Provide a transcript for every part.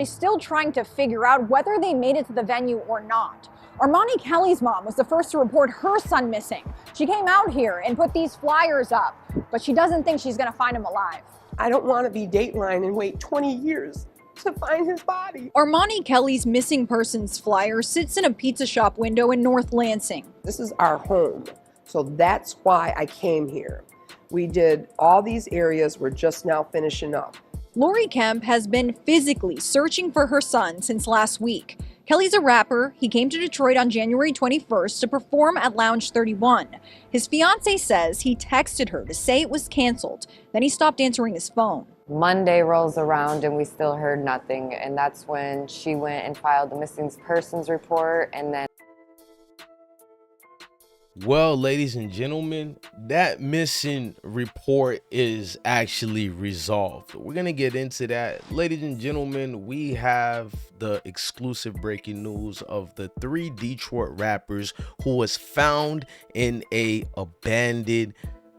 is still trying to figure out whether they made it to the venue or not. Armani Kelly's mom was the first to report her son missing. She came out here and put these flyers up, but she doesn't think she's gonna find him alive. I don't want to be Dateline and wait 20 years to find his body. Armani Kelly's missing persons flyer sits in a pizza shop window in North Lansing. This is our home, so that's why I came here. We did all these areas, we're just now finishing up. Lori Kemp has been physically searching for her son since last week. Kelly's a rapper. He came to Detroit on January 21st to perform at Lounge 31. His fiance says he texted her to say it was canceled. Then he stopped answering his phone. Monday rolls around and we still heard nothing. And that's when she went and filed the missing persons report. And then well, ladies and gentlemen, that missing report is actually resolved. We're going to get into that. Ladies and gentlemen, we have the exclusive breaking news of the 3 Detroit rappers who was found in a abandoned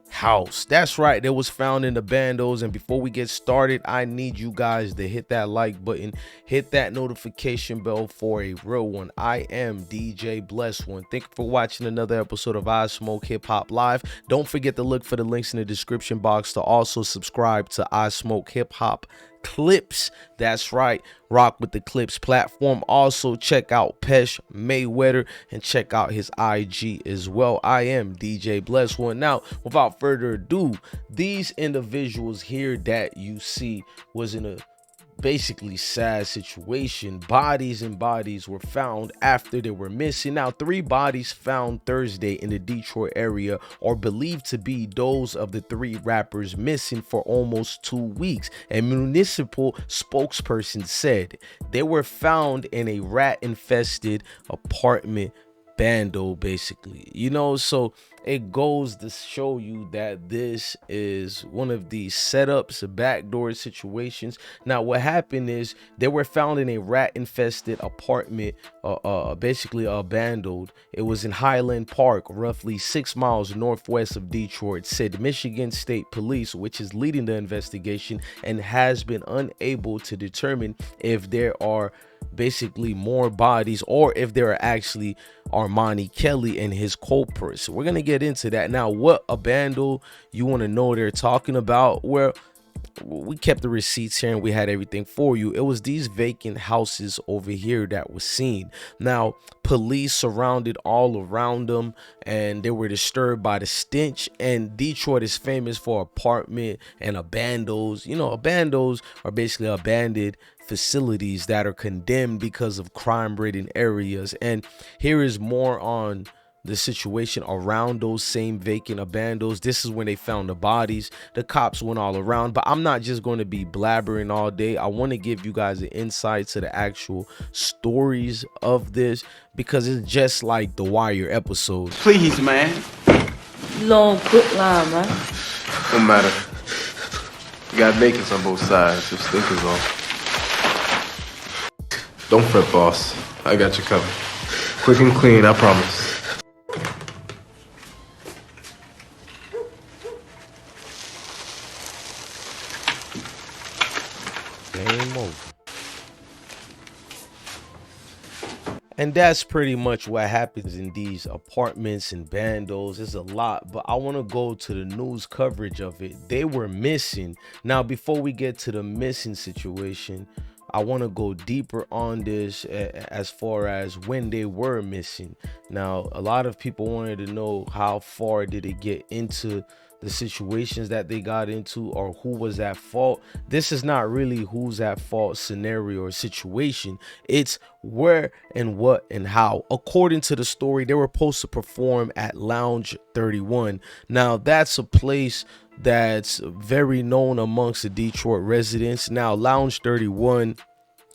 house. That's right, it was found in the bandos. And before we get started, I need you guys to hit that like button, hit that notification bell for a real one. I am DJ Blessed One. Thank you for watching another episode of IsmokeHiphop Live. Don't forget to look for the links in the description box to also subscribe to IsmokeHiphop Clips. That's right, rock with the Clips platform. Also check out Pesh Mayweather and check out his IG as well. I am DJ Blessed One. Now, without further ado, these individuals here that you see was in a basically sad situation. Bodies and bodies were found after they were missing. Now, 3 bodies found Thursday in the Detroit area are believed to be those of the 3 rappers missing for almost 2 weeks. A municipal spokesperson said they were found in a rat-infested apartment bando, basically, so it goes to show you that this is one of these setups, backdoor situations. Now, what happened is they were found in a rat-infested apartment, basically abandoned. It was in Highland Park, roughly 6 miles northwest of Detroit, said Michigan State Police, which is leading the investigation and has been unable to determine if there are basically more bodies or if there are actually Armani Kelly and his culprits. We're gonna get into that. Now, what abandon you want to know they're talking about? Well, we kept the receipts here and we had everything for you. It was these vacant houses over here that was seen. Now, police surrounded all around them and they were disturbed by the stench. And Detroit is famous for apartment and abandos. Abandos are basically abandoned facilities that are condemned because of crime-ridden areas. And here is more on the situation around those same vacant abandos. This is when they found the bodies. The cops went all around, but I'm not just going to be blabbering all day. I want to give you guys an insight to the actual stories of this, because it's just like the Wire episode. Please, man. Long quick line, man. No matter. You got makers on both sides, just thinkers on. Don't fret, boss. I got you covered. Quick and clean, I promise. Game over. And that's pretty much what happens in these apartments and bandos. There's a lot, but I want to go to the news coverage of it. They were missing. Now, before we get to the missing situation, I want to go deeper on this as far as when they were missing. Now, a lot of people wanted to know how far did it get into the situations that they got into, or who was at fault. This is not really who's at fault scenario or situation. It's where and what and how. According to the story, they were supposed to perform at Lounge 31. Now, that's a place that's very known amongst the Detroit residents. Now, Lounge 31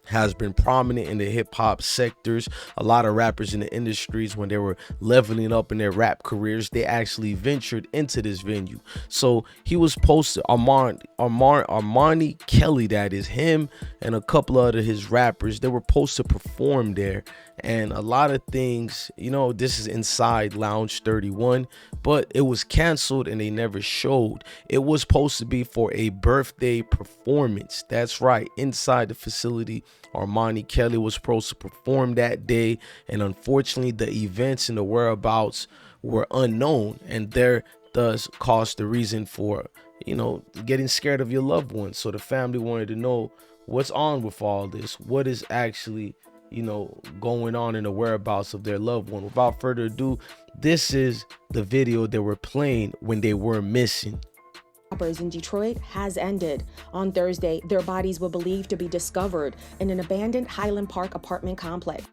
has been prominent in the hip-hop sectors. A lot of rappers in the industries, when they were leveling up in their rap careers, they actually ventured into this venue. So he was posted, Armani Kelly, that is him, and a couple of his rappers, they were supposed to perform there. And a lot of things, this is inside Lounge 31, but it was canceled and they never showed. It was supposed to be for a birthday performance. That's right, inside the facility. Armani Kelly was supposed to perform that day, and unfortunately the events and the whereabouts were unknown, and there thus caused the reason for, you know, getting scared of your loved ones. So the family wanted to know what's on with all this, what is actually, you know, going on in the whereabouts of their loved one. Without further ado, this is the video they were playing when they were missing. In Detroit has ended. On Thursday, their bodies were believed to be discovered in an abandoned Highland Park apartment complex.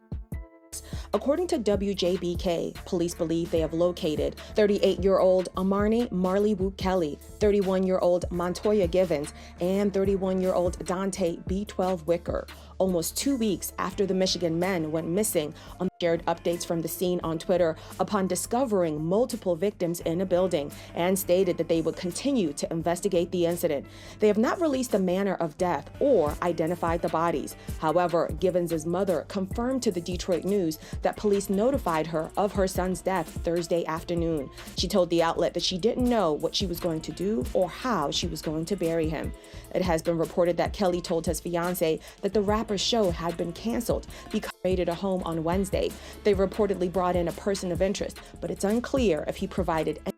According to WJBK, police believe they have located 38-year-old Amarni Marley Woop Kelly, 31-year-old Montoya Givens, and 31-year-old Dante B12 Wicker, almost 2 weeks after the Michigan men went missing. Shared updates from the scene on Twitter upon discovering multiple victims in a building, and stated that they would continue to investigate the incident. They have not released the manner of death or identified the bodies. However, Givens' mother confirmed to the Detroit News that police notified her of her son's death Thursday afternoon. She told the outlet that she didn't know what she was going to do or how she was going to bury him. It has been reported that Kelly told his fiancée that the rapper's show had been canceled because he raided a home on Wednesday. They reportedly brought in a person of interest, but it's unclear if he provided any.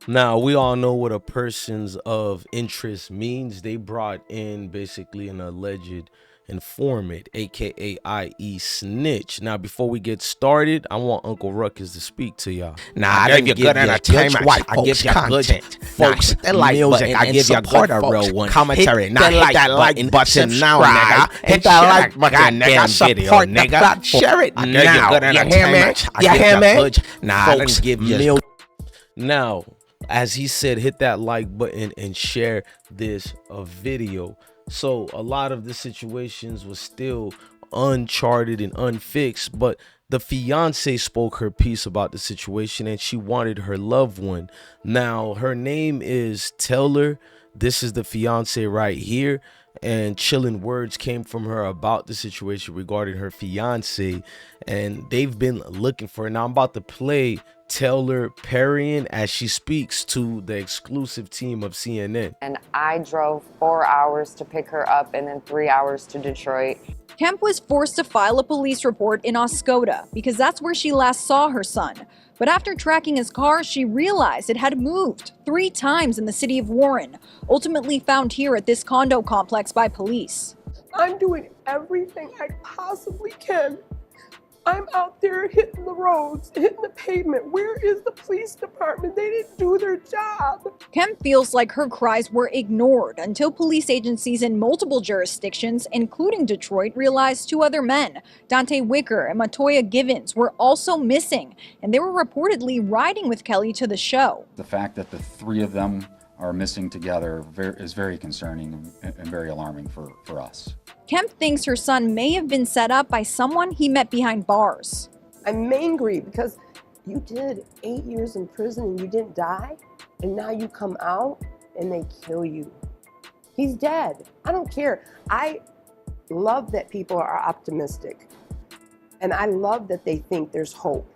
Now, we all know what a persons of interest means. They brought in basically an alleged informant, aka i.e. snitch. Now, before we get started, I want Uncle Ruckus to speak to y'all. Now, I give you good entertainment. I give you good folks. Hit that like music. I give you good folks commentary. Now hit that like button now, nigga. Hit that like button, nigga. Support nigga. Share it now. You hear me? You hear me? Now, folks, give you. Now, as he said, hit that like button and share this video. So a lot of the situations was still uncharted and unfixed, but the fiance spoke her piece about the situation, and she wanted her loved one. Now, her name is Taylor. This is the fiance right here, and chilling words came from her about the situation regarding her fiance, and they've been looking for her. Now I'm about to play Taylor parrying as she speaks to the exclusive team of CNN. And I drove 4 hours to pick her up and then 3 hours to Detroit. Kemp was forced to file a police report in Oscoda because that's where she last saw her son. But after tracking his car, she realized it had moved 3 times in the city of Warren, ultimately found here at this condo complex by police. I'm doing everything I possibly can. I'm out there hitting the roads, hitting the pavement. Where is the police department? They didn't do their job. Kemp feels like her cries were ignored until police agencies in multiple jurisdictions, including Detroit, realized 2 other men, Dante Wicker and Montoya Givens, were also missing, and they were reportedly riding with Kelly to the show. The fact that the 3 of them are missing together is very concerning and very alarming for us. Kemp thinks her son may have been set up by someone he met behind bars. I'm angry because you did 8 years in prison and you didn't die, and now you come out and they kill you. He's dead. I don't care. I love that people are optimistic, and I love that they think there's hope.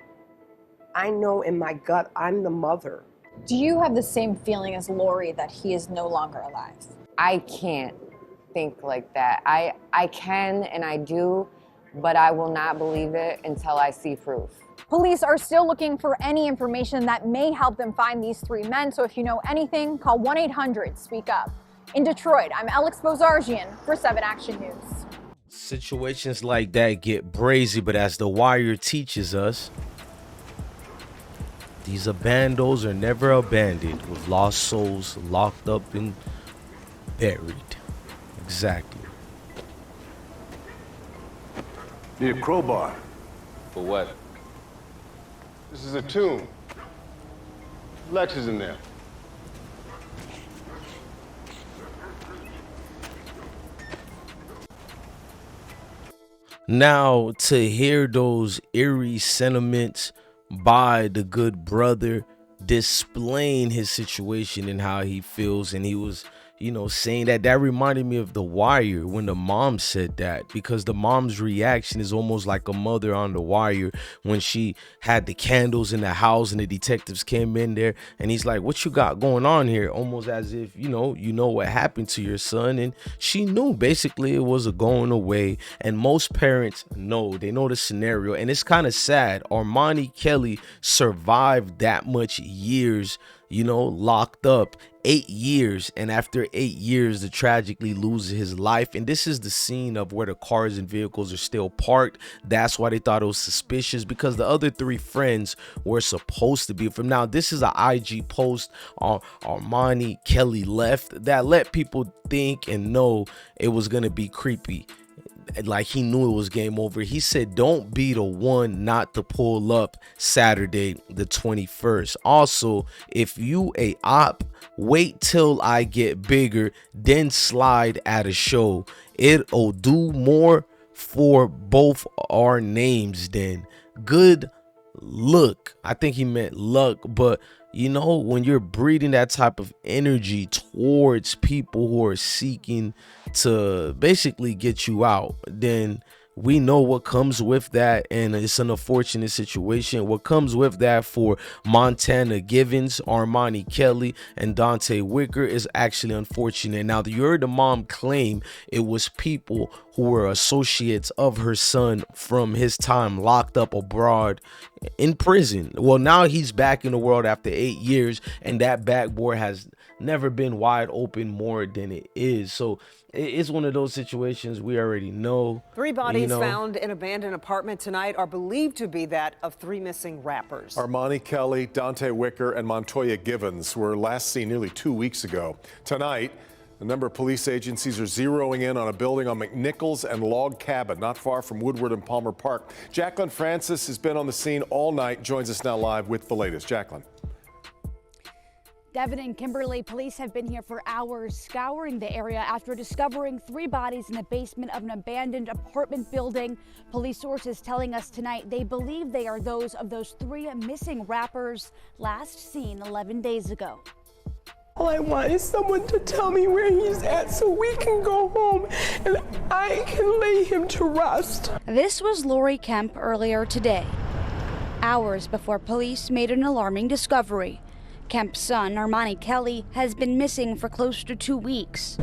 I know in my gut I'm the mother. Do you have the same feeling as Lori that he is no longer alive? I can't think like that. I can and I do, but I will not believe it until I see proof. Police are still looking for any information that may help them find these 3 men, so if you know anything, call 1-800-SPEAK UP. In Detroit, I'm Alex Bozargian for 7 Action News. Situations like that get brazy, but as The Wire teaches us, these abandos are never abandoned, with lost souls locked up and buried. Exactly. Need a crowbar. For what? This is a tomb. Lex is in there. Now, to hear those eerie sentiments by the good brother displaying his situation and how he feels, and he was, you know, saying that reminded me of The Wire when the mom said that, because the mom's reaction is almost like a mother on The Wire when she had the candles in the house and the detectives came in there and he's like, what you got going on here? Almost as if, you know what happened to your son. And she knew basically it was a going away. And most parents they know the scenario. And it's kind of sad. Armani Kelly survived that much years, locked up, 8 years, and after 8 years to tragically lose his life. And this is the scene of where the cars and vehicles are still parked. That's why they thought it was suspicious, because the other 3 friends were supposed to be from. Now this is an IG post on Armani Kelly left that let people think and know it was gonna be creepy. Like he knew it was game over. He said, don't be the one not to pull up Saturday the 21st. Also, if you a op, wait till I get bigger, then slide at a show. It'll do more for both our names then. Good look. I think he meant luck, but when you're breeding that type of energy towards people who are seeking to basically get you out, then we know what comes with that, and it's an unfortunate situation. What comes with that for Montana Givens, Armani Kelly, and Dante Wicker is actually unfortunate. Now, you heard the mom claim it was people who were associates of her son from his time locked up abroad in prison. Well, now he's back in the world after 8 years, and that backboard has never been wide open more than it is. So it's one of those situations we already know. 3 bodies found in an abandoned apartment tonight are believed to be that of 3 missing rappers. Armani Kelly, Dante Wicker, and Montoya Givens were last seen nearly 2 weeks ago. Tonight, a number of police agencies are zeroing in on a building on McNichols and Log Cabin, not far from Woodward and Palmer Park. Jacqueline Francis has been on the scene all night, joins us now live with the latest. Jacqueline. Devin and Kimberly, police have been here for hours scouring the area after discovering 3 bodies in the basement of an abandoned apartment building. Police sources telling us tonight they believe they are those of those 3 missing rappers last seen 11 days ago. All I want is someone to tell me where he's at so we can go home and I can lay him to rest. This was Lori Kemp earlier today, hours before police made an alarming discovery. Kemp's son, Armani Kelly, has been missing for close to 2 weeks.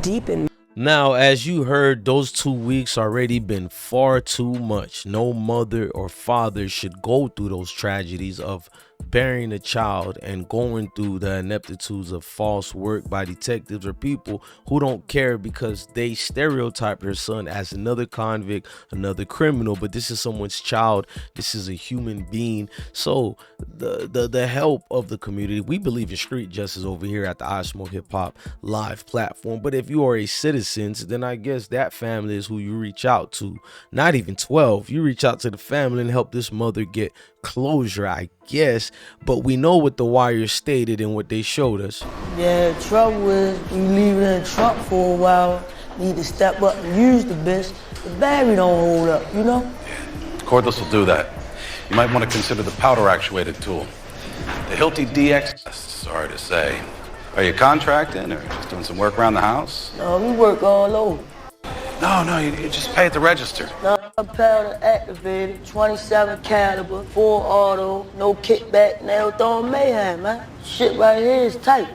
Now, as you heard, those 2 weeks already been far too much. No mother or father should go through those tragedies of burying a child and going through the ineptitudes of false work by detectives or people who don't care because they stereotype their son as another convict, another criminal. But this is someone's child. This is a human being. So the help of the community, we believe in street justice over here at the IsmokeHiphop live platform. But if you are a citizen, then I guess that family is who you reach out to. Not even 12. You reach out to the family and help this mother get closure, I guess. But we know what the Wire stated and what they showed us. Yeah, the trouble is when you leave it in the trunk for a while, you need to step up and use the bitch. The battery don't hold up, Cordless will do that. You might want to consider the powder actuated tool. The Hilti DX, sorry to say. Are you contracting or just doing some work around the house? No, we work all over. No, you just pay at the register. No, powder activated, 27 caliber, full auto, no kickback, nail throwing mayhem, man. Shit right here is tight.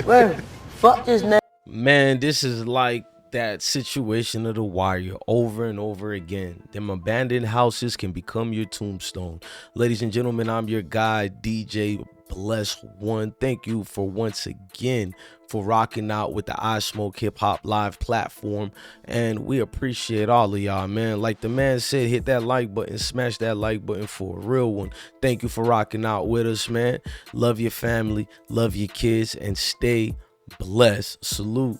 Word, fuck this nail. Man, this is like that situation of The Wire over and over again. Them abandoned houses can become your tombstone. Ladies and gentlemen, I'm your guy, DJ Bless One. Thank you for once again for rocking out with the IsmokeHiphop live platform, and we appreciate all of y'all, man. Like the man said, hit that like button, smash that like button for a real one. Thank you for rocking out with us, man. Love your family, love your kids, and stay blessed. Salute.